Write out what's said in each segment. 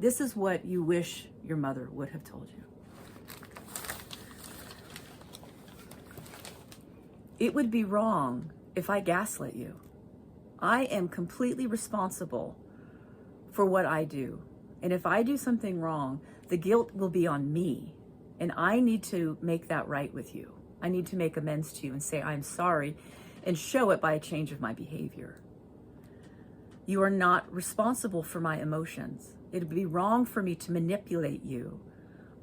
This is what you wish your mother would have told you. It would be wrong if I gaslit you. I am completely responsible for what I do. And if I do something wrong, the guilt will be on me. And I need to make that right with you. I need to make amends to you and say, I'm sorry, and show it by a change of my behavior. You are not responsible for my emotions. It would be wrong for me to manipulate you.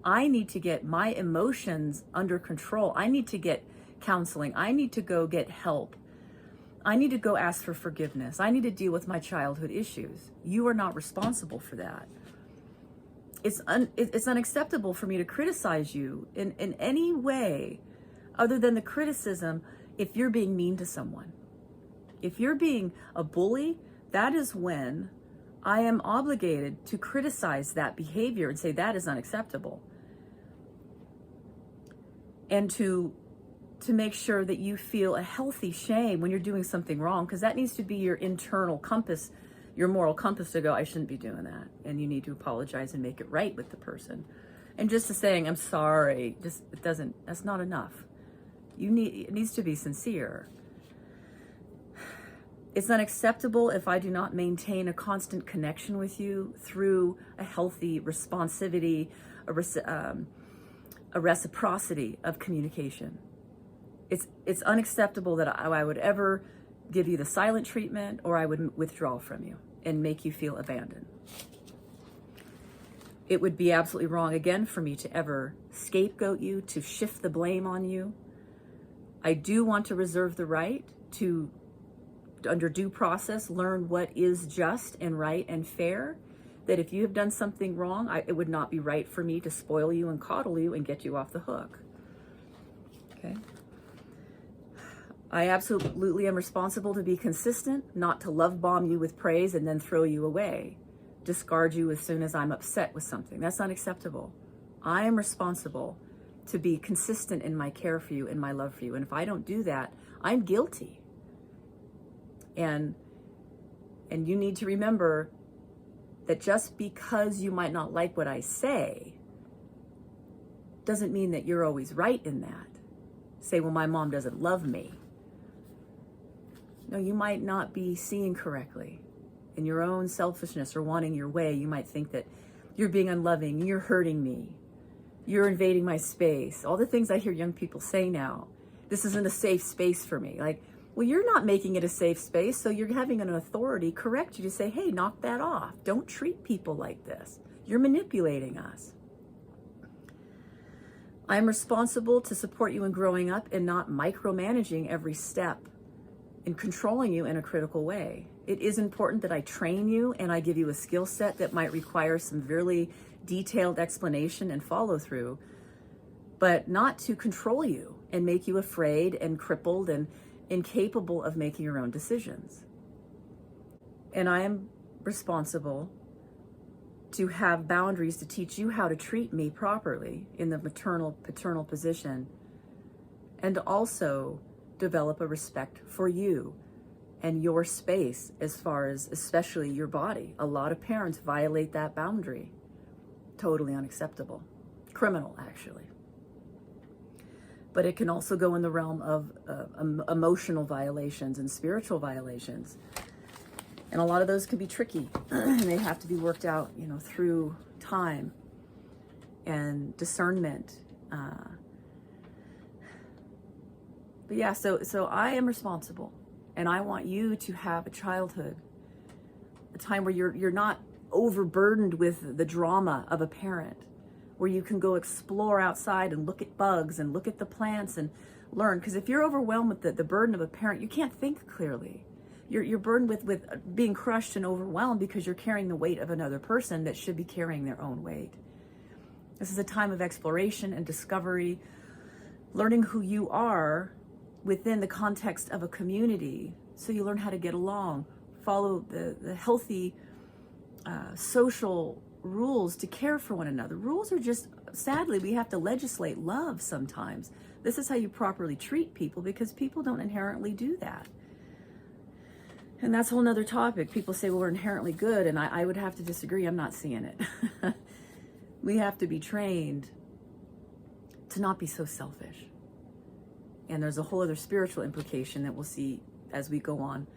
I need to get my emotions under control. I need to get counseling. I need to go get help. I need to go ask for forgiveness. I need to deal with my childhood issues. You are not responsible for that. It's unacceptable for me to criticize you in any way other than the criticism if you're being mean to someone. If you're being a bully, that is when I am obligated to criticize that behavior and say that is unacceptable. And to make sure that you feel a healthy shame when you're doing something wrong, because that needs to be your internal compass, your moral compass to go, I shouldn't be doing that. And you need to apologize and make it right with the person. And just to saying, I'm sorry, that's not enough. It needs to be sincere. It's unacceptable if I do not maintain a constant connection with you through a healthy responsivity, a reciprocity of communication. It's unacceptable that I would ever give you the silent treatment, or I would withdraw from you and make you feel abandoned. It would be absolutely wrong, again, for me to ever scapegoat you, to shift the blame on you. I do want to reserve the right to, under due process, learn what is just and right and fair. That if you have done something wrong, it would not be right for me to spoil you and coddle you and get you off the hook. Okay? I absolutely am responsible to be consistent, not to love bomb you with praise and then throw you away, discard you as soon as I'm upset with something. That's unacceptable. I am responsible to be consistent in my care for you and my love for you. And if I don't do that, I'm guilty. And you need to remember that just because you might not like what I say doesn't mean that you're always right in that. Say, well, my mom doesn't love me. No, you might not be seeing correctly. In your own selfishness or wanting your way, you might think that you're being unloving, you're hurting me, you're invading my space. All the things I hear young people say now, this isn't a safe space for me. Like, well, you're not making it a safe space, so you're having an authority correct you to say, hey, knock that off. Don't treat people like this. You're manipulating us. I'm responsible to support you in growing up and not micromanaging every step and controlling you in a critical way. It is important that I train you and I give you a skill set that might require some really detailed explanation and follow through, but not to control you and make you afraid and crippled and incapable of making your own decisions. And I am responsible to have boundaries to teach you how to treat me properly in the maternal, paternal position, and to also develop a respect for you and your space as far as especially your body. A lot of parents violate that boundary. Totally unacceptable. Criminal, actually. But it can also go in the realm of emotional violations and spiritual violations. And a lot of those can be tricky. And they have to be worked out, through time and discernment. But yeah, so I am responsible, and I want you to have a childhood, a time where you're not overburdened with the drama of a parent, where you can go explore outside and look at bugs and look at the plants and learn. Because if you're overwhelmed with the burden of a parent, you can't think clearly. You're burdened with being crushed and overwhelmed because you're carrying the weight of another person that should be carrying their own weight. This is a time of exploration and discovery, learning who you are within the context of a community, so you learn how to get along, follow the healthy social rules to care for one another. Rules are just, sadly, we have to legislate love sometimes. This is how you properly treat people, because people don't inherently do that. And that's a whole nother topic. People say, well, we're inherently good. And I would have to disagree. I'm not seeing it. We have to be trained to not be so selfish. And there's a whole other spiritual implication that we'll see as we go on.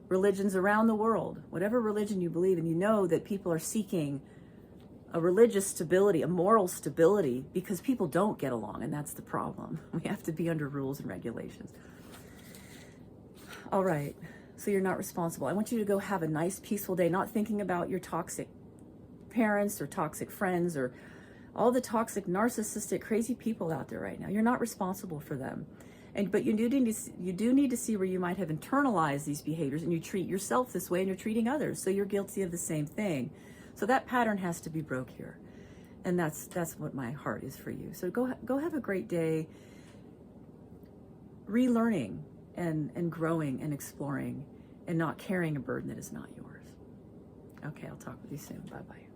Religions around the world, whatever religion you believe in, you know that people are seeking a religious stability, a moral stability, because people don't get along, and that's the problem. We have to be under rules and regulations. All right, so you're not responsible. I want you to go have a nice, peaceful day, not thinking about your toxic parents or toxic friends or all the toxic, narcissistic, crazy people out there right now. You're not responsible for them. But you do need to see where you might have internalized these behaviors, and you treat yourself this way and you're treating others. So you're guilty of the same thing. So that pattern has to be broke here. And that's what my heart is for you. So go have a great day relearning and growing and exploring and not carrying a burden that is not yours. Okay, I'll talk with you soon. Bye-bye.